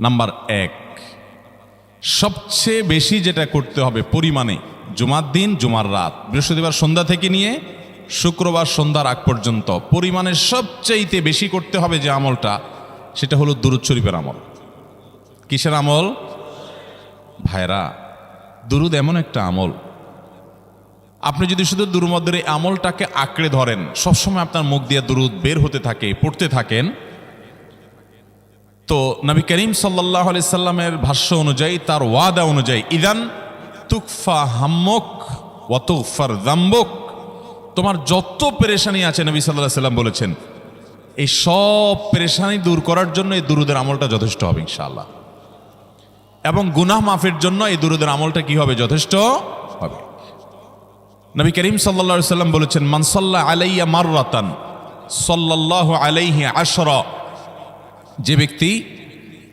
Number 1, সবচেয়ে বেশি যেটা করতে হবে পরিমাণে, জুমার দিন, জুমার রাত, বৃহস্পতিবার সন্ধ্যা থেকে নিয়ে শুক্রবার সন্ধ্যার আগ পর্যন্ত পরিমাণে সবচাইতে বেশি করতে হবে যে আমলটা, সেটা হলো দুরূদ শরীফের আমল। কিসের আমল? ভাইরা, দুরূদ এমন একটা আমল, আপনি যদি শুধু দুরূদের এই আমলটাকে আঁকড়ে ধরেন, সবসময় আপনার মুখ দিয়ে দুরূদ বের হতে থাকে, পড়তে থাকেন, তো নবী করিম সাল্লাল্লাহু আলাইহি সাল্লামের ভাষ্য অনুযায়ী, তার ওয়াদা অনুযায়ী, ইদান তুকফা হাম্মুক ওয়া তুগফার যামবুক, তোমার যত পেরেশানি আছে, নবী সাল্লাল্লাহু আলাইহি সাল্লাম বলেছেন, এই সব পেরেশানি দূর করার জন্য এই দুরূদের আমলটা যথেষ্ট হবে ইনশাআল্লাহ। এবং গুনাহ মাফের জন্য এই দুরূদের আমলটা কি হবে? যথেষ্ট হবে। নবী করিম সাল্লাল্লাহু আলাইহি সাল্লাম বলেছেন, মান সাল্লা আলাইয়া মাররাতান সাল্লাল্লাহু আলাইহি আশরা, যে ব্যক্তি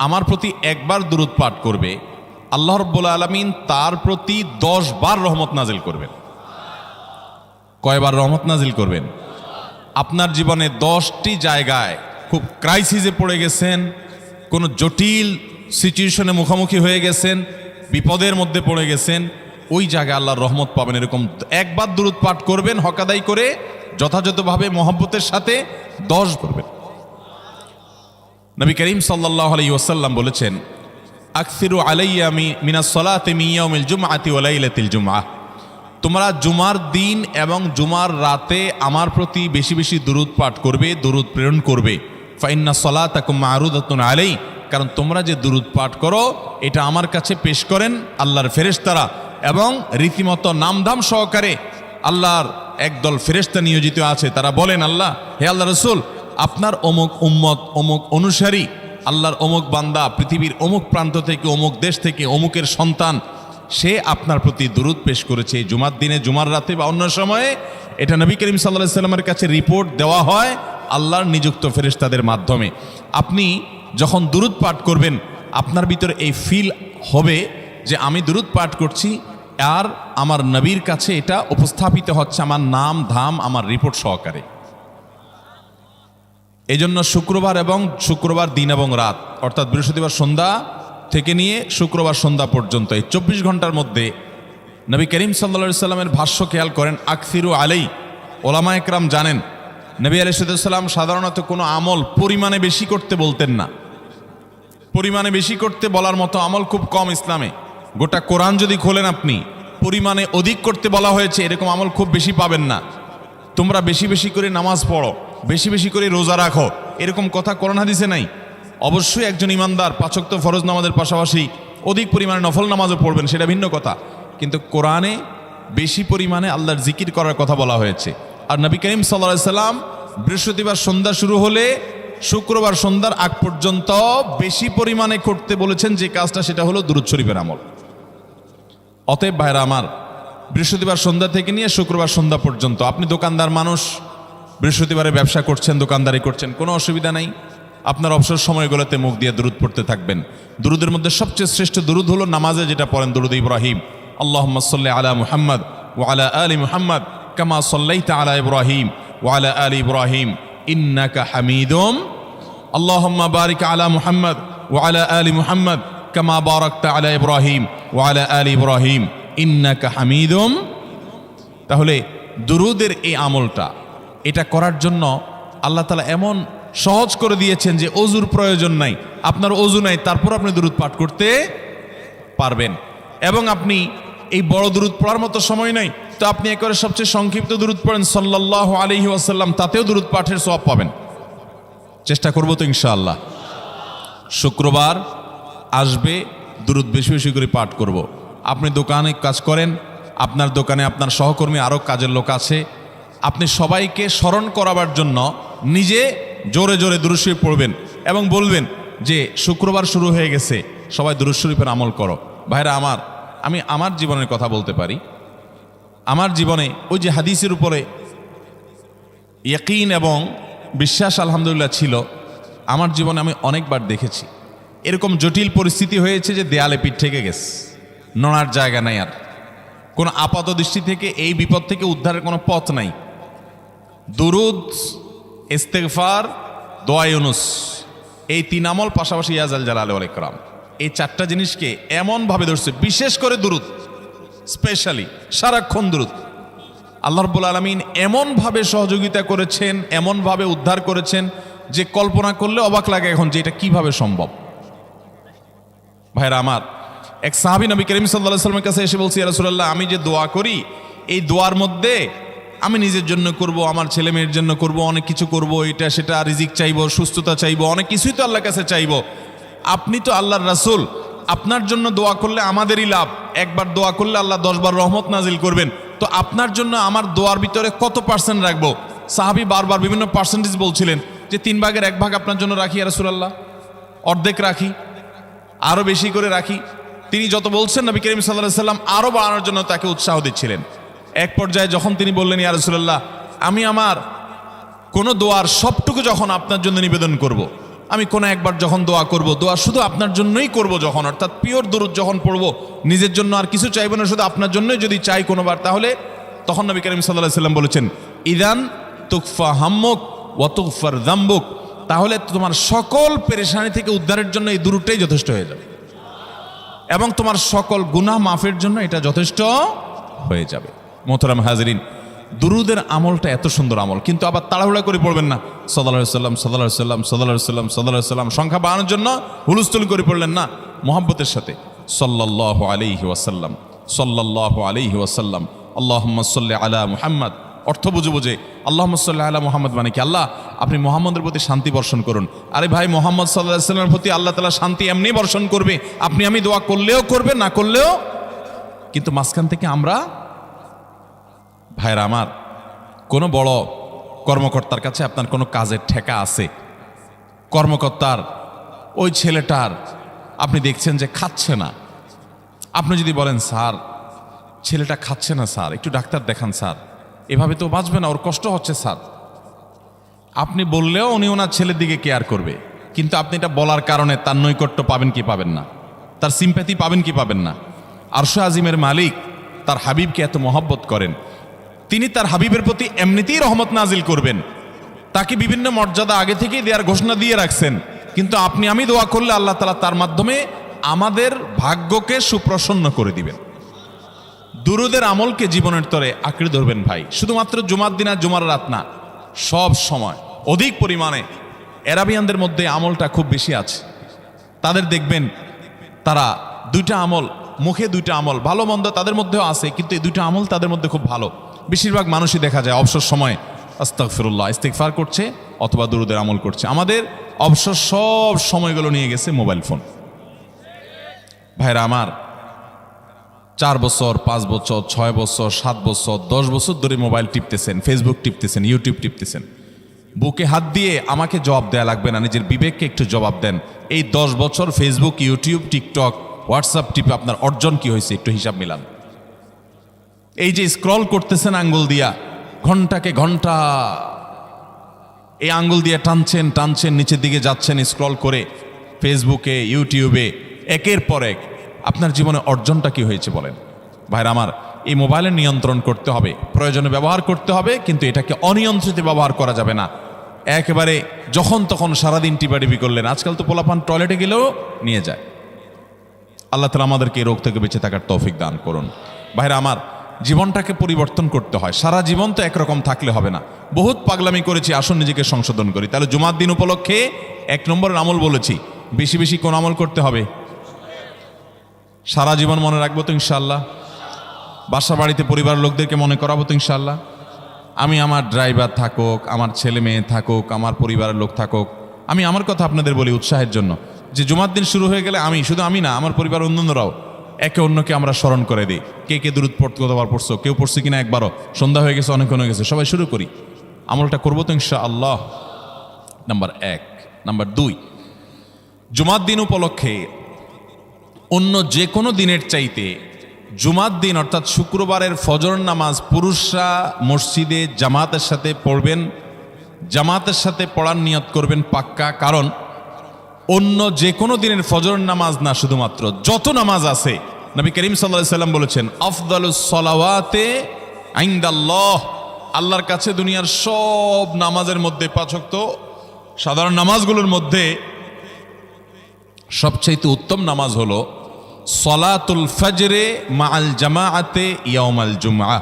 আমার প্রতি একবার দুরূদ পাঠ করবে, আল্লাহ রাব্বুল আলামিন তার প্রতি 10 বার রহমত নাজিল করবেন। কয়বার রহমত নাজিল করবেন? আপনার জীবনে 10টি জায়গায় খুব ক্রাইসিসে পড়ে গেছেন, কোনো জটিল সিচুয়েশনে মুখোমুখি হয়ে গেছেন, বিপদের মধ্যে পড়ে গেছেন, ওই জায়গায় আল্লাহর রহমত পাবেন। এরকম একবার দুরূদ পাঠ করবেন, হকাদাই করে, যথাযথভাবে মহব্বতের সাথে 10 করবেন। নবী করিম সাল্লাল্লাহু আলাইহি ওয়াসাল্লাম বলেছেন, আকসিরু আলাইয়া মিনাস সালাতি মিন ইয়াউমিল জুমআতি ওয়া লাইলাতিল জুমআহ, তোমরা জুমার দিন এবং জুমার রাতে আমার প্রতি বেশি বেশি দুরূদ পাঠ করবে, দুরূদ প্রেরণ করবে। ফা ইন্না সালাতাকুম মা'রুদাতুন আলাই, কারণ তোমরা যে দুরূদ পাঠ করো এটা আমার কাছে পেশ করেন আল্লাহর ফেরেশতারা, এবং রীতিমতো নামধাম সহকারে আল্লাহর একদল ফেরেশতা নিয়োজিত আছে। তারা বলেন, আল্লাহ, হে আল্লাহ রাসূল, আপনার অমুক উম্মত, অমুক অনুসারী, আল্লাহর অমুক বান্দা পৃথিবীর অমুক প্রান্ত থেকে, অমুক দেশ থেকে, অমুকের সন্তান, সে আপনার প্রতি দুরূদ পেশ করেছে জুমার দিনে, জুমার রাতে বা অন্য সময়ে। এটা নবী করিম সাল্লাল্লাহু আলাইহি সাল্লামের কাছে রিপোর্ট দেওয়া হয় আল্লাহর নিযুক্ত ফেরেশতাদের মাধ্যমে। আপনি যখন দুরূদ পাঠ করবেন, আপনার ভিতরে এই ফিল হবে যে আমি দুরূদ পাঠ করছি, আর আমার নবীর কাছে এটা উপস্থাপিত হচ্ছে আমার নাম ধাম, আমার রিপোর্ট সহকারে। এই জন্য শুক্রবার দিন এবং রাত, অর্থাৎ বৃহস্পতিবার সন্ধ্যা থেকে নিয়ে শুক্রবার সন্ধ্যা পর্যন্ত এই 24 ঘন্টার মধ্যে নবী করিম সাল্লাল্লাহু আলাইহি সাল্লামের ভাষ্য খেয়াল করেন, আকসিরু আলাই, ওলামা একরাম জানেন, নবী আলাইহিস সালাম সাধারণত কোনো আমল পরিমাণে বেশি করতে বলতেন না। পরিমাণে বেশি করতে বলার মতো আমল খুব কম ইসলামে। গোটা কোরআন যদি খোলেন আপনি, পরিমাণে অধিক করতে বলা হয়েছে এরকম আমল খুব বেশি পাবেন না। তোমরা বেশি বেশি করে নামাজ পড়ো, বেশি বেশি করে রোজা রাখো, এরকম কথা কোরআন হাদিসে নাই। অবশ্যই একজন ইমানদার 5 ওয়াক্ত ফরজ নামাজের পাশাপাশি অধিক পরিমাণে নফল নামাজও পড়বেন, সেটা ভিন্ন কথা। কিন্তু কোরআনে বেশি পরিমাণে আল্লাহর জিকির করার কথা বলা হয়েছে। আর নবী করিম সাল্লাল্লাহু আলাইহি সাল্লাম বৃহস্পতিবার সন্ধ্যা শুরু হলে শুক্রবার সন্ধ্যার আগ পর্যন্ত বেশি পরিমাণে করতে বলেছেন যে কাজটা, সেটা হলো দুরূদ শরীফের আমল। অতএব ভাইরা আমার, বৃহস্পতিবার সন্ধ্যা থেকে নিয়ে শুক্রবার সন্ধ্যা পর্যন্ত, আপনি দোকানদার মানুষ, বৃহস্পতিবারে ব্যবসা করছেন, দোকানদারি করছেন, কোনো অসুবিধা নাই। আপনার অবসর সময়গুলোতে মুখ দিয়ে দুরূদ পড়তে থাকবেন। দুরূদের মধ্যে সবচেয়ে শ্রেষ্ঠ দুরূদ হলো নামাজে যেটা পড়েন, দুরূদ ইব্রাহিম, আল্লাহুম্মা সাল্লি আলা মুহাম্মদ ওয়া আলা আলি মুহাম্মদ কামা সাল্লাইতা আলা ইব্রাহিম ওয়া আলা আলি ইব্রাহিম ইন্নাকা হামিদুম, আল্লাহুম্মা বারিক আলা মুহাম্মদ ওয়া আলা আলি মুহাম্মদ কামা বারাকতা আলা ইব্রাহিম ওয়া আলা আলি ইব্রাহিম ইন্নাকা হামিদুম। তাহলে দুরূদের এই আমলটা, এটা করার জন্য আল্লাহ তাআলা এমন সহজ করে দিয়েছেন যে ওযুর প্রয়োজন নাই। আপনার ওযু নাই, তারপর আপনি দুরূদ পাঠ করতে পারবেন। এবং আপনি এই বড় দুরূদ পড়ার মতো সময় নাই, তো আপনি একেবারে সবচেয়ে সংক্ষিপ্ত দুরূদ পড়েন সাল্লাল্লাহু আলাইহি ওয়াসাল্লাম, তাতেও দুরূদ পাঠের সওয়াব পাবেন। চেষ্টা করব তো ইনশাআল্লাহ। শুক্রবার আসবে, দুরূদ বেশি বেশি করে পাঠ করব। আপনি দোকানে কাজ করেন, আপনার দোকানে আপনার সহকর্মী আরও কাজের লোক আছে, আপনি সবাইকে স্মরণ করাবার জন্য নিজে জোরে জোরে দুরূদ শরীফ পড়বেন এবং বলবেন যে শুক্রবার শুরু হয়ে গেছে, সবাই দুরূদ শরীফের আমল করো। ভাইরা আমার, আমি আমার জীবনের কথা বলতে পারি। আমার জীবনে ওই যে হাদিসের উপরে ইয়াকিন এবং বিশ্বাস আলহামদুলিল্লাহ ছিল, আমার জীবনে আমি অনেকবার দেখেছি এরকম জটিল পরিস্থিতি হয়েছে যে দেয়ালে পিঠ থেকে গেছে, নড়ার জায়গা নাই, আর কোনো আপাত দৃষ্টি থেকে এই বিপদ থেকে উদ্ধারের কোনো পথ নাই। দুরূদ, ইস্তেগফার, দোয়া ইউনুস, এই 3 আমল পাশাপাশি ইয়াজাল জালাল ওয়াল ইকরাম, এই 4টা জিনিসকে এমনভাবে ধরছে, বিশেষ করে দুরূদ, স্পেশালি সারাক্ষণ দুরূদ। আল্লাহ রাব্বুল আলামিন এমনভাবে সহযোগিতা করেছেন, এমনভাবে উদ্ধার করেছেন যে কল্পনা করলে অবাক লাগে এখন যে এটা কিভাবে সম্ভব। ভাইরা আমার, এক সাহাবী নবী করিম সাল্লাল্লাহু আলাইহি ওয়াসাল্লামের কাছে এসে বলছে, ইয়া রাসূলুল্লাহ, আমি যে দোয়া করি এই দোয়ার মধ্যে আমি নিজের জন্য করব, আমার ছেলে মেয়ের জন্য করব, অনেক কিছু করব, এটা সেটা, রিজিক চাইবো, সুস্থতা চাইবো, অনেক কিছুই তো আল্লাহর কাছে চাইবো। আপনি তো আল্লাহর রাসূল, আপনার জন্য দোয়া করলে আমাদেরই লাভ, একবার দোয়া করলে আল্লাহ 10 বার রহমত নাজিল করবেন, তো আপনার জন্য আমার দোয়ার ভিতরে কত পার্সেন্ট রাখবো? সাহাবী বারবার বিভিন্ন পার্সেন্টেজ বলছিলেন যে 3 ভাগের 1 ভাগ আপনার জন্য রাখি ইয়া রাসূলুল্লাহ, অর্ধেক রাখি, আরো বেশি করে রাখি। তিনি যত বলছেন নবী করিম সাল্লাল্লাহু আলাইহি ওয়াসাল্লাম আরো বাড়ানোর জন্য তাকে উৎসাহ দিচ্ছিলেন। এক পর্যায়ে যখন তিনি বললেন, ইয়া রাসূলুল্লাহ, আমি আমার কোনো দোয়ার সবটুকু যখন আপনার জন্য নিবেদন করব, আমি কোনো একবার যখন দোয়া করব, দোয়া শুধু আপনার জন্যই করব যখন, অর্থাৎ পিওর দুরূদ যখন পড়ব, নিজের জন্য আর কিছু চাইব না, শুধু আপনার জন্যই যদি চাই কোনোবার, তাহলে তখন নবী করিম সাল্লাল্লাহু আলাইহি ওয়াসাল্লাম বলেছেন, ইদান তুকফা হাম্মুক ওয়া তুগফার যামবুক, তাহলে তোমার সকল পেরেশানি থেকে উদ্ধারের জন্য এই দুরূদটাই যথেষ্ট হয়ে যাবে, এবং তোমার সকল গুনাহ মাফের জন্য এটা যথেষ্ট হয়ে যাবে। মোহতারাম হাজরিন, দুরূদের আমলটা এত সুন্দর আমল, কিন্তু আবার তাড়াহুড়া করে পড়বেন না, সাল্লাল্লাহু আলাইহি সাল্লাম সাল্লাল্লাহু আলাইহি সাল্লাম সাল্লাল্লাহু আলাইহি সাল্লাম সাল্লাল্লাহু আলাইহি সাল্লাম সংখ্যা বাড়ানোর জন্য হুলস্থুল করে পড়লেন না, মুহাব্বতের সাথে সাল্লাল্লাহু আলাইহি ওয়াসাল্লাম সাল্লাল্লাহু আলাইহি ওয়াসাল্লাম আল্লাহুম্মা সাল্লি আলা মুহাম্মদ, অর্থ বুঝে বুঝে আল্লাহুম্মা সাল্লি আলা মুহাম্মদ মানে কি, আল্লাহ আপনি মুহাম্মদের প্রতি শান্তি বর্ষণ করুন। আরে ভাই, মুহাম্মদ সাল্লাল্লাহু আলাইহি ওয়াসাল্লামের প্রতি আল্লাহ তাআলা শান্তি এমনি বর্ষণ করবে, আপনি আমি দোয়া করলেও করবে, না করলেও। কিন্তু মাঝখান থেকে আমরা, ভাইরা আমার, কোনো বড় কর্মকর্তার কাছে আপনার কোনো কাজের ঠেকা আছে, কর্মকর্তার ওই ছেলেটার আপনি দেখছেন যে খাচ্ছে না, আপনি যদি বলেন, স্যার ছেলেটা খাচ্ছে না স্যার, একটু ডাক্তার দেখান স্যার, এভাবে তো বাঁচবে না, ওর কষ্ট হচ্ছে স্যার, আপনি বললেও উনি ওনার ছেলের দিকে কেয়ার করবে, কিন্তু আপনি এটা বলার কারণে তার নৈকট্য পাবেন কি পাবেন না, তার সিম্প্যাথি পাবেন কি পাবেন না। আরশ আজিমের মালিক তার হাবিবকে এত মহব্বত করেন, তিনি তার হাবিবের প্রতি এমনিতেই রহমত নাজিল করবেন, তাকে বিভিন্ন মর্যাদা আগে থেকেই দেওয়ার ঘোষণা দিয়ে রাখছেন, কিন্তু আপনি আমি দোয়া করলে আল্লাহ তাআলা তার মাধ্যমে আমাদের ভাগ্যকে সুপ্রসন্ন করে দিবেন। দুরূদের আমলকে জীবনের তরে আঁকড়ে ধরবেন ভাই, শুধুমাত্র জুমার দিন আর জুমার রাত না, সব সময় অধিক পরিমাণে। এরাবিয়ানদের মধ্যে আমলটা খুব বেশি আছে, তাদের দেখবেন তারা 2টা আমল, মুখে 2টা আমল, ভালো মন্দ তাদের মধ্যেও আছে, কিন্তু এই 2টা আমল তাদের মধ্যে খুব ভালো। বেশিরভাগ মানুষই দেখা যায় অবসর সময়ে আস্তাগফিরুল্লাহ, ইস্তিগফার করছে অথবা দুরূদের আমল করছে। আমাদের অবসর সব সময়গুলো নিয়ে গেছে মোবাইল ফোন। ভাইরা আমার, 4 বছর 5 বছর 6 বছর 7 বছর 10 বছর ধরে মোবাইল টিপতেছেন, ফেসবুক টিপতেছেন, ইউটিউব টিপতেছেন। বুকে হাত দিয়ে আমাকে জবাব দেয়া লাগবে না, নিজের বিবেককে একটু জবাব দেন। এই 10 বছর ফেসবুক, ইউটিউব, টিকটক, হোয়াটসঅ্যাপ টিপে আপনার অর্জন কি হয়েছে একটু হিসাব মিলান। এই যে স্ক্রল করতেছেন আঙ্গুল দিয়া, ঘন্টাকে ঘন্টা এই আঙ্গুল দিয়ে টানছেন টানছেন, নিচের দিকে যাচ্ছেন স্ক্রল করে ফেসবুকে, ইউটিউবে, একের পর এক, আপনার জীবনে অর্জনটা কি হয়েছে বলেন? ভাইরা আমার, এই মোবাইলের নিয়ন্ত্রণ করতে হবে, প্রয়োজনে ব্যবহার করতে হবে, কিন্তু এটাকে অনিয়ন্ত্রিত ব্যবহার করা যাবে না। একেবারে যখন তখন সারাদিন টিপাটিপি করলেন, আজকাল তো পোলাপান টয়লেটে গেলেও নিয়ে যায়। আল্লাহ তাআলা আমাদেরকে এই রোগ থেকে বেঁচে থাকার তৌফিক দান করুন। ভাইরা আমার, জীবনটাকে পরিবর্তন করতে হয়, সারা জীবন তো একরকম থাকলে হবে না। বহুত পাগলামি করেছি, আসুন নিজেকে সংশোধন করি। তাহলে জুমার দিন উপলক্ষে 1 নম্বরের আমল বলেছি, বেশি বেশি কোন আমল করতে হবে? সারা জীবন মনে রাখবো তো ইনশাআল্লাহ। বাসা বাড়িতে পরিবারের লোকদেরকে মনে করাবো তো ইনশাআল্লাহ। আমি আমার ড্রাইভার থাকুক, আমার ছেলে মেয়ে থাকুক, আমার পরিবারের লোক থাকুক, আমি আমার কথা আপনাদের বলি উৎসাহের জন্য, যে জুমার দিন শুরু হয়ে গেলে শুধু আমি না, আমার পরিবার অন্যান্যরাও একে অন্যকে আমরা স্মরণ করে দিই। কে কে দুরূদ পড়তে কতবার পড়ছো, কেউ পড়ছে কিনা একবারও, সন্ধ্যা হয়ে গেছে, অনেকক্ষণ হয়ে গেছে, সবাই শুরু করি, আমলটা করবো তো ইনশাআল্লাহ। নাম্বার 1। নাম্বার 2, জুমার দিন উপলক্ষে অন্য যে কোনো দিনের চাইতে জুমার দিন অর্থাৎ শুক্রবারের ফজর নামাজ পুরুষরা মসজিদে জামাতের সাথে পড়বেন, জামাতের সাথে পড়ার নিয়ত করবেন পাক্কা। কারণ অন্য যে কোনো দিনের ফজর নামাজ না, শুধুমাত্র যত নামাজ আছে, নবী করিম সাল্লাল্লাহু আলাইহি সাল্লাম বলেছেন, আফদালুস সালাওয়াতে ইনদাল্লাহ, আল্লাহর কাছে দুনিয়ার সব নামাজের মধ্যে 5 ওয়াক্ত সাধারণ নামাজগুলোর মধ্যে সবচাইতে উত্তম নামাজ হলো সলাতুল ফজরে মাআল জামাআতে ইয়াউমাল জুমআ।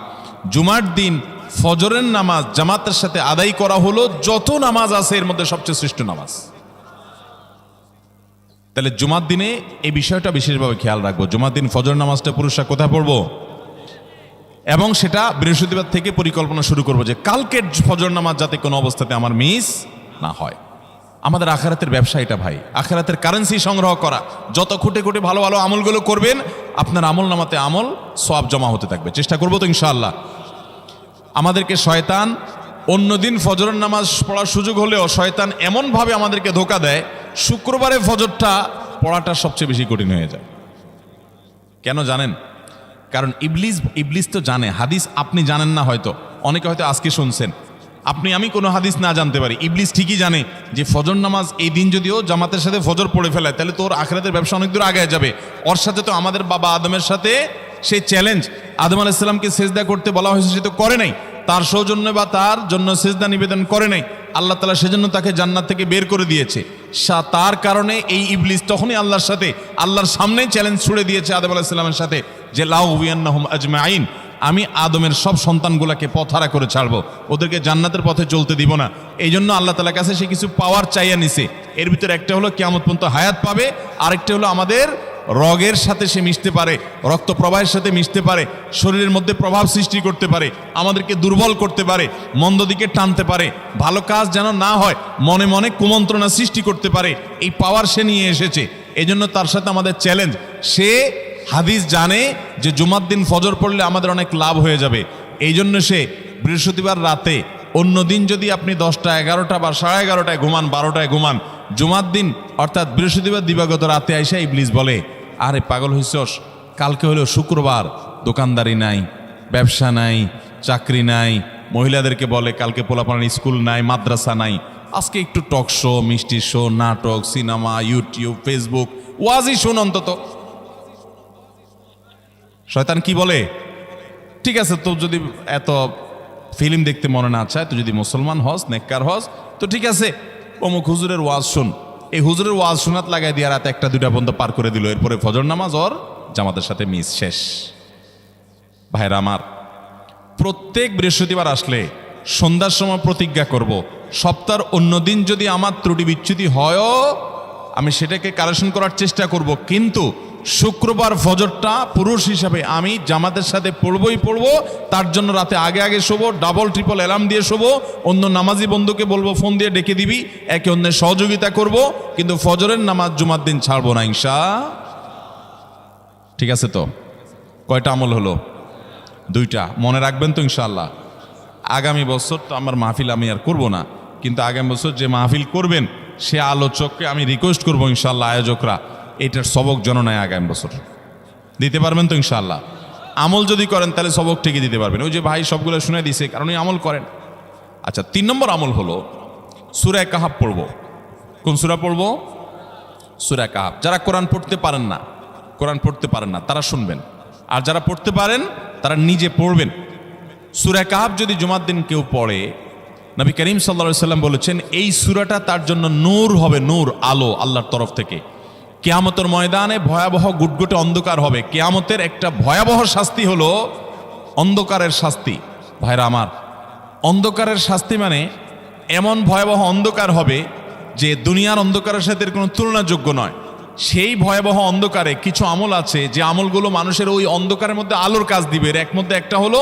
জুমার দিন ফজরের নামাজ জামাতের সাথে আদায় করা হলো যত নামাজ আছে এর মধ্যে সবচেয়ে শ্রেষ্ঠ নামাজ। তাহলে জুমার দিনে এই বিষয়টা বিশেষভাবে খেয়াল রাখবো। জুমার দিন ফজর নামাজটা পুরুষরা কোথায় পড়বো, এবং সেটা বৃহস্পতিবার থেকে পরিকল্পনা শুরু করবো যে কালকের ফজর নামাজ যাতে কোনো অবস্থাতে আমার মিস না হয়। আমাদের আখিরাতের ব্যবসা এটা ভাই, আখিরাতের কারেন্সি সংগ্রহ করা। যত খুঁটে খুঁটে ভালো ভালো আমলগুলো করবেন আপনার আমল নামাতে আমল সওয়াব জমা হতে থাকবে। চেষ্টা করবো তো ইনশাআল্লাহ। আমাদেরকে শয়তান অন্যদিন ফজরের নামাজ পড়ার সুযোগ হলেও শয়তান এমনভাবে আমাদেরকে ধোঁকা দেয়, শুক্রবারে ফজরটা পড়াটা সবচেয়ে বেশি কঠিন হয়ে যায়। কেন জানেন? কারণ ইবলিস তো জানে হাদিস আপনি জানেন না, হয়তো অনেকে হয়তো আজকে শুনছেন, আমি কোনো হাদিস না জানতে পারি, ইবলিস ঠিকই জানে যে ফজর নামাজ এই দিন যদিও জামাতের সাথে ফজর পড়ে ফেলায় তাহলে তোর আখিরাতের ব্যবসা অনেক দূর আগে যাবে। ওর সাথে তো আমাদের বাবা আদমের সাথে সেই চ্যালেঞ্জ, আদম আলাইহিস সালামকে সিজদা করতে বলা হয়েছে, সে তো করে নাই, তার সৌজন্য বা তার জন্য সিজদা নিবেদন করে নাই। আল্লাহ তাআলা সেজন্য তাকে জান্নাত থেকে বের করে দিয়েছে। তার কারণে এই ইবলিস তখনই আল্লাহর সাথে আল্লাহর সামনে চ্যালেঞ্জ ছুড়ে দিয়েছে আদম আলাইহিস সালামের সাথে যে লা উবিয়ান্নাহুম আজমাইন, আমি আদমের সব সন্তানগুলোকে পথহারা করে ছাড়বো, ওদেরকে জান্নাতের পথে চলতে দিব না। এই জন্য আল্লাহ তাআলার কাছে সে কিছু পাওয়ার চাইয়া নিছে। এর ভিতরে একটা হলো কিয়ামত পর্যন্ত হায়াত পাবে, আরেকটা হলো আমাদের রগের সাথে সে মিশতে পারে, রক্ত প্রবাহের সাথে মিশতে পারে, শরীরের মধ্যে প্রভাব সৃষ্টি করতে পারে, আমাদেরকে দুর্বল করতে পারে, মন্দ দিকে টানতে পারে, ভালো কাজ যেন না হয় মনে মনে কুমন্ত্রণা সৃষ্টি করতে পারে। এই পাওয়ার সে নিয়ে এসেছে। এই জন্য তার সাথে আমাদের চ্যালেঞ্জ। সে হাদিস জানে যে জুমার দিন ফজর পড়লে আমাদের অনেক লাভ হয়ে যাবে। এই জন্য সে বৃহস্পতিবার রাতে, অন্য দিন যদি আপনি 10টা 11টা বা 11:30টায় ঘুমান, 12টায় ঘুমান, জুমার দিন অর্থাৎ বৃহস্পতিবার দিবাগত রাতে আইসা ইবলিস বলে, আরে পাগল হইছস, কালকে হলো শুক্রবার, দোকানদারি নাই, ব্যবসা নাই, চাকরি নাই, মহিলাদেরকে বলে কালকে পোলাপানের স্কুল নাই, মাদ্রাসা নাই, আজকে একটু টক শো, মিষ্টি শো, নাটক, সিনেমা, ইউটিউব, ফেসবুক, ওয়াজই শোন অন্তত। শয়তান কি বলে, ঠিক আছে তো যদি এত ফিল্ম দেখতে মনে না চায়, তো যদি মুসলমান হস, নেককার হস, তো ঠিক আছে অমুক হুজুরের ওয়াজ শুন। এই হুজুরের ওয়াজ শোনাত লাগাই দিয়ে রাতে 1টা 2টা পর্যন্ত পার করে দিল। এরপরে ফজর নামাজ ওর জামাতের সাথে মিস শেষ। ভাইরা আমার, প্রত্যেক বৃহস্পতিবার আসলে সন্ধ্যার সময় প্রতিজ্ঞা করব, সপ্তাহের অন্য দিন যদি আমার ত্রুটি বিচ্যুতি হয়ও আমি সেটাকে কারেকশন করার চেষ্টা করব, কিন্তু শুক্রবার ফজরটা পুরুষ হিসাবে আমি জামাতের সাথে পড়বই পড়বো। তার জন্য রাতে আগে আগে শোবো, ডাবল ট্রিপল অ্যালার্ম দিয়ে শোবো, অন্য নামাজি বন্ধুকে বলবো ফোন দিয়ে ডেকে দিবি, একে অন্যের সহযোগিতা করব, কিন্তু ফজরের নামাজ জুমার দিন ছাড়বো না ঠিক আছে তো? কয়টা আমল হলো? 2টা। মনে রাখবেন তো ইনশাআল্লাহ। আগামী বছর তো আমার মাহফিল আমি আর করব না, কিন্তু আগামী বছর যে মাহফিল করবেন সে আলোচককে আমি রিকোয়েস্ট করবো ইনশাআল্লাহ, আয়োজকরা এটার সবক জননায় আগামী বছর দিতে পারবেন তো ইনশাআল্লাহ। আমল যদি করেন তাহলে সবক ঠিকই দিতে পারবেন। ওই যে ভাই সবগুলো শুনে দিছে, কারণ এই আমল করেন। আচ্ছা, 3 নম্বর আমল হলো সূরা কাহাফ পড়ব। কোন সূরা পড়ব? সূরা কাহাফ। যারা কোরআন পড়তে পারেন না তারা শুনবেন, আর যারা পড়তে পারেন তারা নিজে পড়বেন। সূরা কাহাফ যদি জুমার দিন কেউ পড়ে, নবী করিম সাল্লাল্লাহু আলাইহি সাল্লাম বলেছেন এই সূরাটা তার জন্য নূর হবে, নূর, আলো আল্লাহর তরফ থেকে। কিয়ামতের ময়দানে ভয়াবহ গুটগুটে অন্ধকার হবে। কিয়ামতের একটা ভয়াবহ শাস্তি হলো অন্ধকারের শাস্তি। ভাইরা আমার, অন্ধকারের শাস্তি মানে এমন ভয়াবহ অন্ধকার হবে যে দুনিয়ার অন্ধকারের সাথে এর কোনো তুলনাযোগ্য নয়। সেই ভয়াবহ অন্ধকারে কিছু আমল আছে যে আমলগুলো মানুষের ওই অন্ধকারের মধ্যে আলোর কাজ দিবে। এর মধ্যে একটা হলো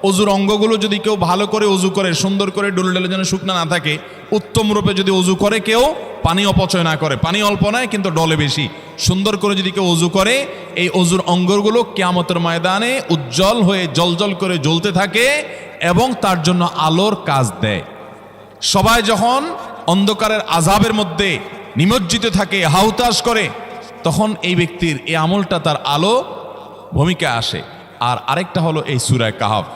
অজুর অঙ্গগুলো যদি কেউ ভালো করে অজু করে, সুন্দর করে ডলে ডলে যেন শুকনা না থাকে, উত্তম রূপে যদি অজু করে কেউ, পানি অপচয় না করে, পানি অল্প নয় কিন্তু ডলে বেশি, সুন্দর করে যদি কেউ অজু করে, এই অজুর অঙ্গগুলো কিয়ামতের ময়দানে উজ্জ্বল হয়ে জলজল করে জ্বলতে থাকে এবং তার জন্য আলোর কাজ দেয়। সবাই যখন অন্ধকারের আযাবের মধ্যে নিমজ্জিত থাকে, হাউতাশ করে, তখন এই ব্যক্তির এই আমলটা তার আলো ভূমিকা আসে। আর আরেকটা হলো এই সূরা কাহাফ।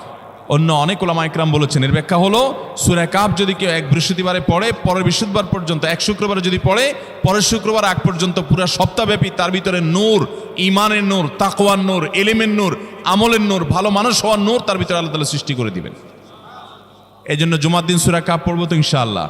অন্য অনেক উলামা ইকরাম বলেছেন এর ব্যাখ্যা হলো সূরা কাহাফ যদি কেউ এক বৃহস্পতিবারে পড়ে, পরের বৃহস্পতিবার পর্যন্ত, এক শুক্রবারে যদি পড়ে, পরের শুক্রবার আগ পর্যন্ত পুরো সপ্তাহব্যাপী তার ভিতরে নূর, ঈমানের নূর, তাকওয়ার নূর, ইলমের নূর, আমলের নূর, ভালো মানুষ হওয়ার নূর তার ভিতরে আল্লাহ তাআলা সৃষ্টি করে দিবেন। এই জন্য জুমার দিন সূরা কাহাফ পড়বো তো ইনশাআল্লাহ।